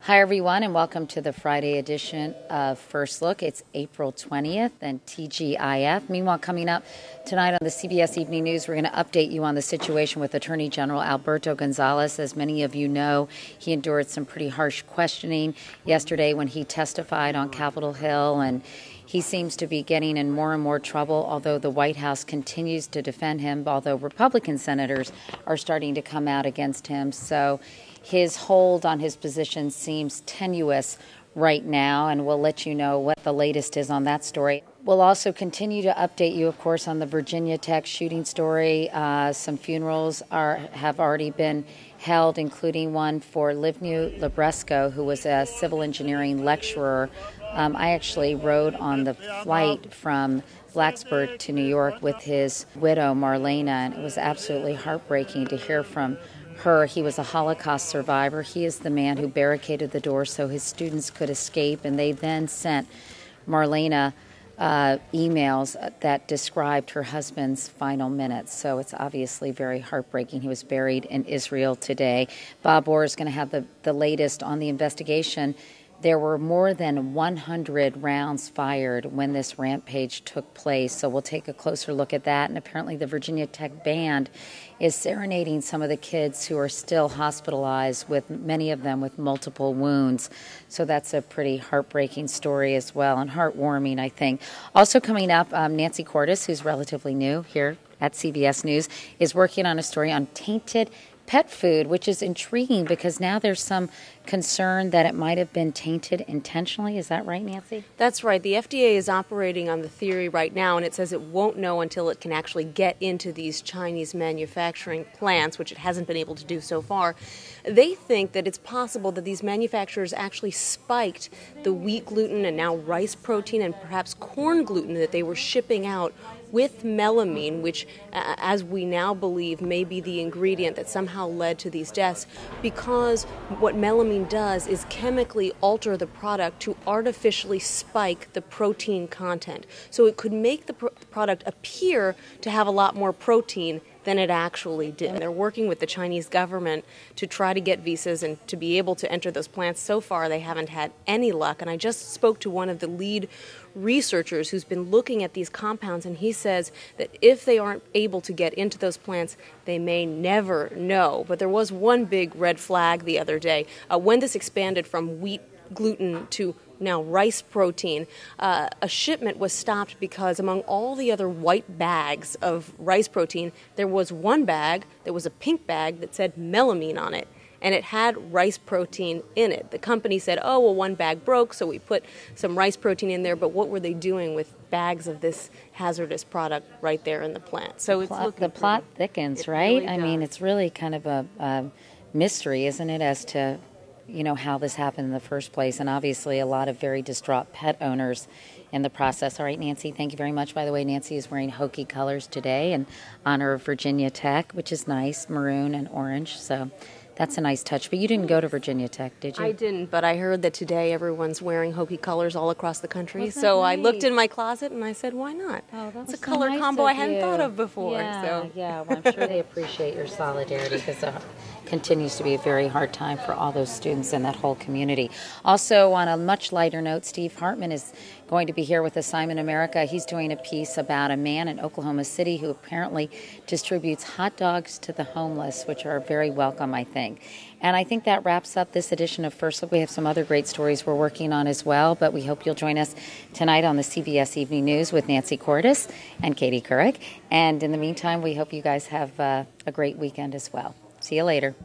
Hi, everyone, and welcome to the Friday edition of First Look. It's April 20th and TGIF. Meanwhile, coming up tonight on the CBS Evening News, we're going to update you on the situation with Attorney General Alberto Gonzales. As many of you know, he endured some pretty harsh questioning yesterday when he testified on Capitol Hill, and he seems to be getting in more and more trouble, although the White House continues to defend him, although Republican senators are starting to come out against him. So his hold on his position seems tenuous right now, and we'll let you know what the latest is on that story. We'll also continue to update you, of course, on the Virginia Tech shooting story. Some funerals have already been held, including one for Livnu Libresco, who was a civil engineering lecturer. I actually rode on the flight from Blacksburg to New York with his widow, Marlena, and it was absolutely heartbreaking to hear from her. He was a Holocaust survivor. He is the man who barricaded the door so his students could escape, and they then sent Marlena emails that described her husband's final minutes. So it's obviously very heartbreaking. He was buried in Israel today. Bob Orr is going to have the latest on the investigation. There were more than 100 rounds fired when this rampage took place, so we'll take a closer look at that. And apparently the Virginia Tech band is serenading some of the kids who are still hospitalized, with many of them with multiple wounds. So that's a pretty heartbreaking story as well, and heartwarming, I think. Also coming up, Nancy Cordes, who's relatively new here at CBS News, is working on a story on tainted pet food, which is intriguing because now there's some concern that it might have been tainted intentionally. Is that right, Nancy? That's right. The FDA is operating on the theory right now, and it says it won't know until it can actually get into these Chinese manufacturing plants, which it hasn't been able to do so far. They think that it's possible that these manufacturers actually spiked the wheat gluten and now rice protein and perhaps corn gluten that they were shipping out with melamine, which, as we now believe, may be the ingredient that somehow led to these deaths, because what melamine does is chemically alter the product to artificially spike the protein content. So it could make the product appear to have a lot more protein than it actually did. They're working with the Chinese government to try to get visas and to be able to enter those plants. So far, they haven't had any luck. And I just spoke to one of the lead researchers who's been looking at these compounds, and he says that if they aren't able to get into those plants, they may never know. But there was one big red flag the other day. When this expanded from wheat gluten to now rice protein, a shipment was stopped because among all the other white bags of rice protein, there was one bag, there was a pink bag that said melamine on it, and it had rice protein in it. The company said, oh, well, one bag broke, so we put some rice protein in there, but what were they doing with bags of this hazardous product right there in the plant? So the plot thickens, right? Really, I mean, it's really kind of a mystery, isn't it, as to how this happened in the first place, and obviously a lot of very distraught pet owners in the process. All right, Nancy, thank you very much. By the way, Nancy is wearing Hokie colors today in honor of Virginia Tech, which is nice, maroon and orange, so that's a nice touch. But you didn't go to Virginia Tech, did you? I didn't, but I heard that today everyone's wearing Hokie colors all across the country. So nice? I looked in my closet and I said, why not? Oh, that's a color combo I hadn't thought of before. Yeah, well, I'm sure they appreciate your solidarity, because it continues to be a very hard time for all those students and that whole community. Also, on a much lighter note, Steve Hartman is going to be here with Assignment America. He's doing a piece about a man in Oklahoma City who apparently distributes hot dogs to the homeless, which are very welcome, I think. And I think that wraps up this edition of First Look. We have some other great stories we're working on as well, but we hope you'll join us tonight on the CBS Evening News with Nancy Cordes and Katie Couric. And in the meantime, we hope you guys have a great weekend as well. See you later.